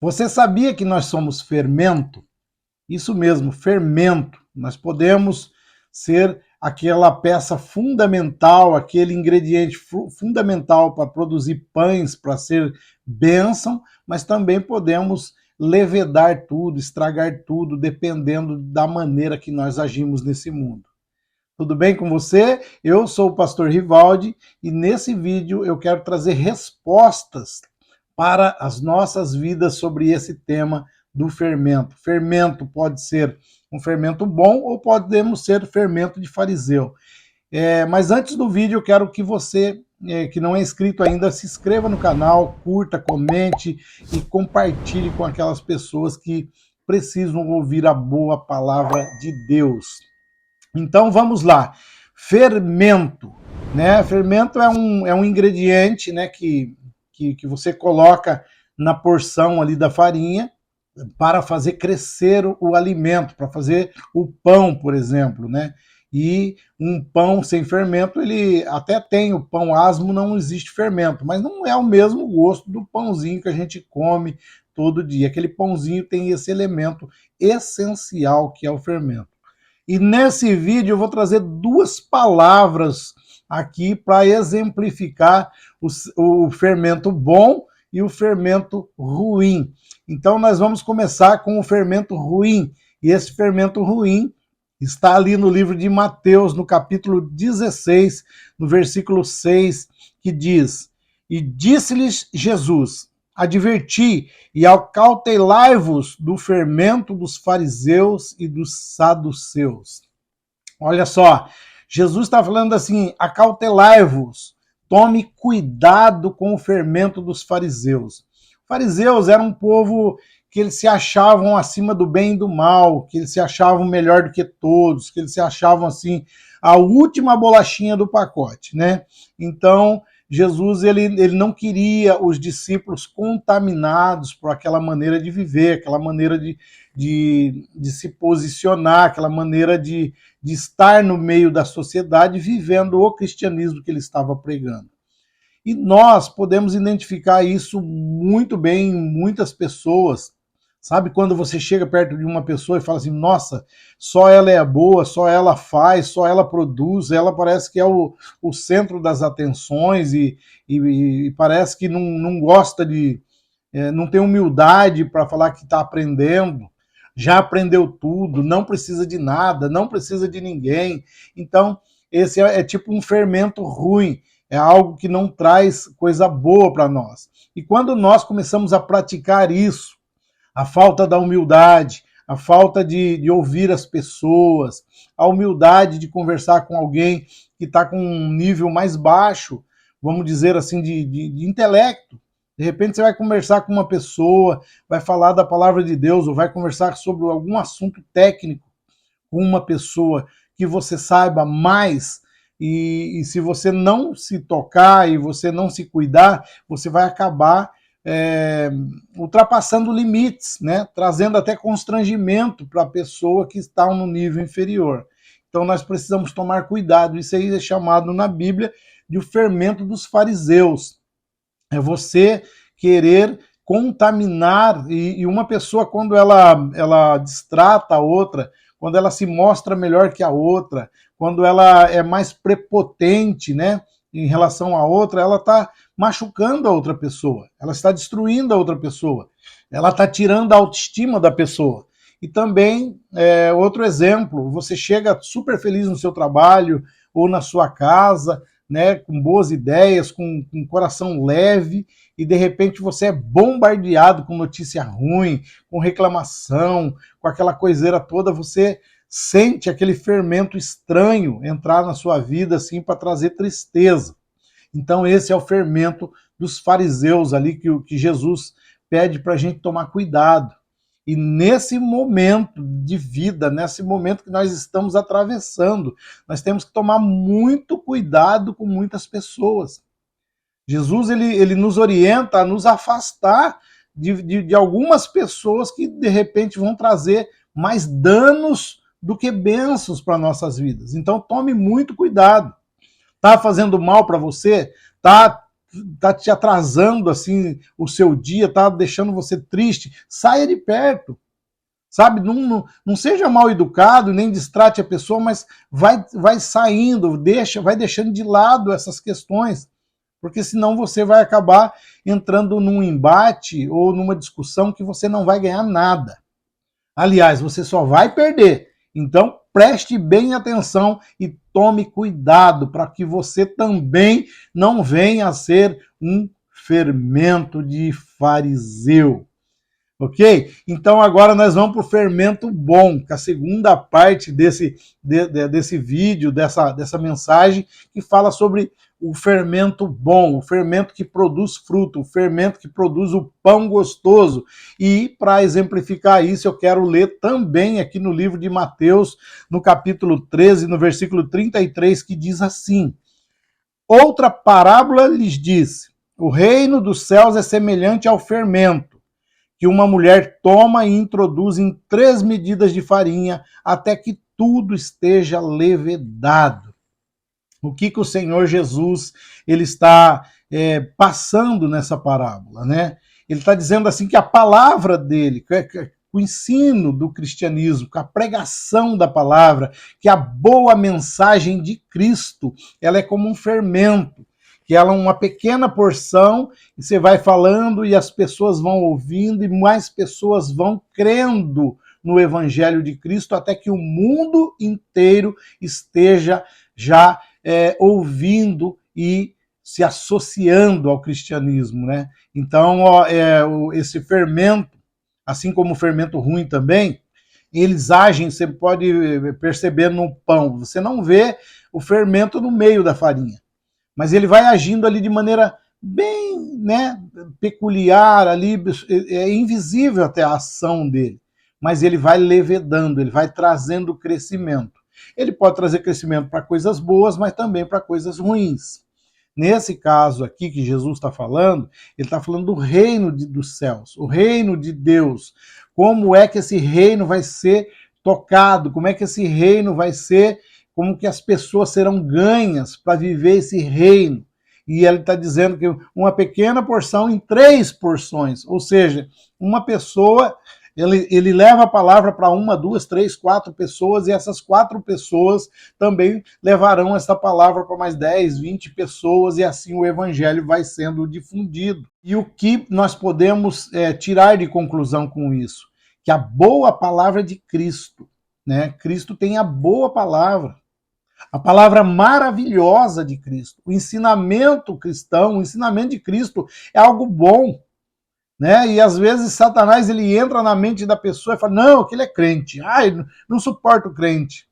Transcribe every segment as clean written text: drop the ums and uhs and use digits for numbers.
Você sabia que nós somos fermento? Isso mesmo, fermento. Nós podemos ser aquela peça fundamental, aquele ingrediente fundamental para produzir pães, para ser bênção, mas também podemos levedar tudo, estragar tudo, dependendo da maneira que nós agimos nesse mundo. Tudo bem com você? Eu sou o pastor Rivaldi e nesse vídeo eu quero trazer respostas para as nossas vidas sobre esse tema do fermento. Fermento pode ser um fermento bom ou podemos ser fermento de fariseu. Mas antes do vídeo eu quero que você, que não é inscrito ainda, se inscreva no canal, curta, comente e compartilhe com aquelas pessoas que precisam ouvir a boa palavra de Deus. Então vamos lá. Fermento, né? Fermento é um ingrediente, né, que você coloca na porção ali da farinha para fazer crescer o alimento, para fazer o pão, por exemplo, né? E um pão sem fermento, ele até tem o pão asmo, não existe fermento, mas não é o mesmo gosto do pãozinho que a gente come todo dia. Aquele pãozinho tem esse elemento essencial que é o fermento. E nesse vídeo eu vou trazer duas palavras aqui para exemplificar o fermento bom e o fermento ruim. Então nós vamos começar com o fermento ruim. E esse fermento ruim está ali no livro de Mateus, no capítulo 16, no versículo 6, que diz: E disse-lhes Jesus: Adverti e acautelai-vos do fermento dos fariseus e dos saduceus. Olha só, Jesus está falando assim: acautelai-vos, tome cuidado com o fermento dos fariseus. Os fariseus eram um povo que eles se achavam acima do bem e do mal, que eles se achavam melhor do que todos, que eles se achavam assim a última bolachinha do pacote, né? Então Jesus ele não queria os discípulos contaminados por aquela maneira de viver, aquela maneira de se posicionar, aquela maneira de estar no meio da sociedade vivendo o cristianismo que ele estava pregando. E nós podemos identificar isso muito bem em muitas pessoas. Sabe quando você chega perto de uma pessoa e fala assim, nossa, só ela é boa, só ela faz, só ela produz, ela parece que é o centro das atenções e parece que não gosta de, não tem humildade para falar que está aprendendo, já aprendeu tudo, não precisa de nada, não precisa de ninguém. Então, esse é tipo um fermento ruim, é algo que não traz coisa boa para nós. E quando nós começamos a praticar isso, a falta da humildade, a falta de ouvir as pessoas, a humildade de conversar com alguém que está com um nível mais baixo, vamos dizer assim, de intelecto. De repente você vai conversar com uma pessoa, vai falar da palavra de Deus, ou vai conversar sobre algum assunto técnico com uma pessoa que você saiba mais, e se você não se tocar e você não se cuidar, você vai acabar ultrapassando limites, né? Trazendo até constrangimento para a pessoa que está no nível inferior. Então nós precisamos tomar cuidado. Isso aí é chamado na Bíblia de o fermento dos fariseus. É você querer contaminar, e uma pessoa quando ela distrata a outra, quando ela se mostra melhor que a outra, quando ela é mais prepotente, né, em relação à outra, ela está machucando a outra pessoa, ela está destruindo a outra pessoa, ela está tirando a autoestima da pessoa. E também, outro exemplo, você chega super feliz no seu trabalho ou na sua casa, né, com boas ideias, com coração leve, e de repente você é bombardeado com notícia ruim, com reclamação, com aquela coiseira toda, você sente aquele fermento estranho entrar na sua vida assim para trazer tristeza. Então esse é o fermento dos fariseus ali que Jesus pede para a gente tomar cuidado. E nesse momento de vida, nesse momento que nós estamos atravessando, nós temos que tomar muito cuidado com muitas pessoas. Jesus ele nos orienta a nos afastar de algumas pessoas que de repente vão trazer mais danos do que bênçãos para nossas vidas. Então tome muito cuidado. Tá fazendo mal para você? Tá tá te atrasando assim o seu dia, tá deixando você triste, saia de perto. Sabe, não seja mal educado, nem distrate a pessoa, mas vai saindo, vai deixando de lado essas questões, porque senão você vai acabar entrando num embate ou numa discussão que você não vai ganhar nada. Aliás, você só vai perder. Então, preste bem atenção e tome cuidado para que você também não venha a ser um fermento de fariseu. Ok? Então agora nós vamos para o fermento bom, que é a segunda parte desse vídeo, dessa mensagem, que fala sobre o fermento bom, o fermento que produz fruto, o fermento que produz o pão gostoso. E para exemplificar isso, eu quero ler também aqui no livro de Mateus, no capítulo 13, no versículo 33, que diz assim: outra parábola lhes disse: o reino dos céus é semelhante ao fermento que uma mulher toma e introduz em 3 medidas de farinha até que tudo esteja levedado. O que o Senhor Jesus ele está passando nessa parábola, né? Ele está dizendo assim que a palavra dele, o ensino do cristianismo, a pregação da palavra, que a boa mensagem de Cristo, ela é como um fermento, que ela é uma pequena porção, e você vai falando e as pessoas vão ouvindo e mais pessoas vão crendo no Evangelho de Cristo até que o mundo inteiro esteja já ouvindo e se associando ao cristianismo, né? Então, esse fermento, assim como o fermento ruim também, eles agem, você pode perceber no pão, você não vê o fermento no meio da farinha, mas ele vai agindo ali de maneira bem, né, peculiar, ali, é invisível até a ação dele, mas ele vai levedando, ele vai trazendo crescimento. Ele pode trazer crescimento para coisas boas, mas também para coisas ruins. Nesse caso aqui que Jesus está falando, ele está falando do reino dos céus, o reino de Deus. Como é que esse reino vai ser tocado? Como é que esse reino vai ser, como que as pessoas serão ganhas para viver esse reino? E ele está dizendo que uma pequena porção em 3 porções, ou seja, uma pessoa, ele leva a palavra para 1, 2, 3, 4 pessoas, e essas 4 pessoas também levarão essa palavra para mais 10, 20 pessoas, e assim o evangelho vai sendo difundido. E o que nós podemos tirar de conclusão com isso? Que a boa palavra de Cristo, né? Cristo tem a boa palavra. A palavra maravilhosa de Cristo, o ensinamento cristão, o ensinamento de Cristo é algo bom, né? E às vezes Satanás ele entra na mente da pessoa e fala: não, aquele é crente, ai, não suporto crente.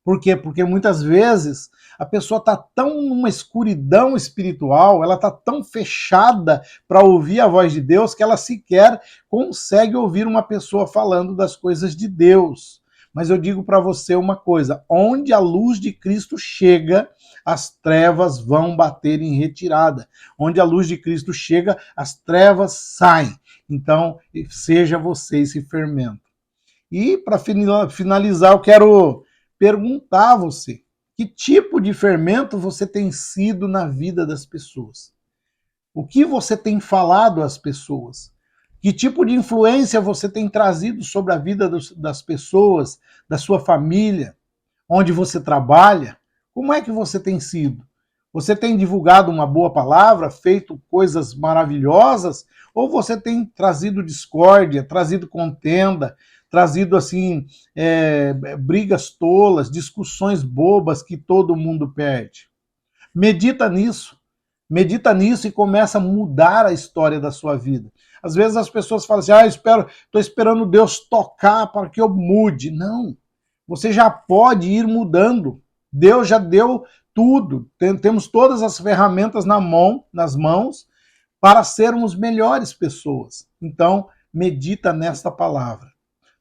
Por quê? Porque muitas vezes a pessoa está tão numa escuridão espiritual, ela está tão fechada para ouvir a voz de Deus que ela sequer consegue ouvir uma pessoa falando das coisas de Deus. Mas eu digo para você uma coisa: onde a luz de Cristo chega, as trevas vão bater em retirada. Onde a luz de Cristo chega, as trevas saem. Então, seja você esse fermento. E para finalizar, eu quero perguntar a você: que tipo de fermento você tem sido na vida das pessoas? O que você tem falado às pessoas? Que tipo de influência você tem trazido sobre a vida das pessoas, da sua família, onde você trabalha? Como é que você tem sido? Você tem divulgado uma boa palavra, feito coisas maravilhosas, ou você tem trazido discórdia, trazido contenda, trazido assim brigas tolas, discussões bobas que todo mundo perde? Medita nisso. Medita nisso e começa a mudar a história da sua vida. Às vezes as pessoas falam assim: estou esperando Deus tocar para que eu mude. Não. Você já pode ir mudando. Deus já deu tudo. Temos todas as ferramentas nas mãos para sermos melhores pessoas. Então, medita nesta palavra.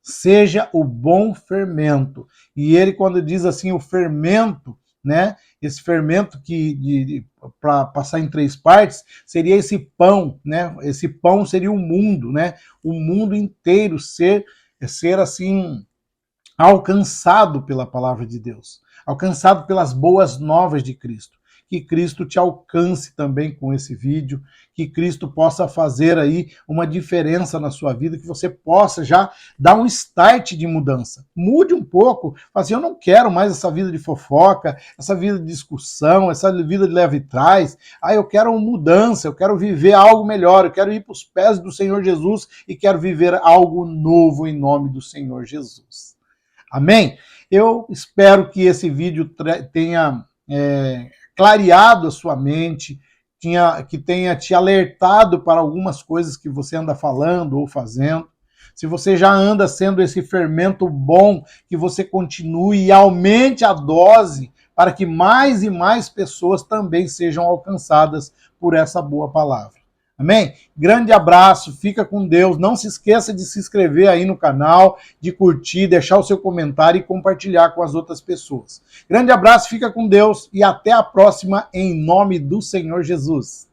Seja o bom fermento. E ele, quando diz assim, o fermento, né? Esse fermento que para passar em 3 partes seria esse pão, né? Esse pão seria o mundo, né? O mundo inteiro ser assim alcançado pela palavra de Deus, alcançado pelas boas novas de Cristo, que Cristo te alcance também com esse vídeo, que Cristo possa fazer aí uma diferença na sua vida, que você possa já dar um start de mudança. Mude um pouco, fala assim, eu não quero mais essa vida de fofoca, essa vida de discussão, essa vida de leve e trás. Eu quero uma mudança, eu quero viver algo melhor, eu quero ir para os pés do Senhor Jesus e quero viver algo novo em nome do Senhor Jesus. Amém? Eu espero que esse vídeo tenha clareado a sua mente, que tenha te alertado para algumas coisas que você anda falando ou fazendo. Se você já anda sendo esse fermento bom, que você continue e aumente a dose para que mais e mais pessoas também sejam alcançadas por essa boa palavra. Amém? Grande abraço, fica com Deus. Não se esqueça de se inscrever aí no canal, de curtir, deixar o seu comentário e compartilhar com as outras pessoas. Grande abraço, fica com Deus e até a próxima em nome do Senhor Jesus.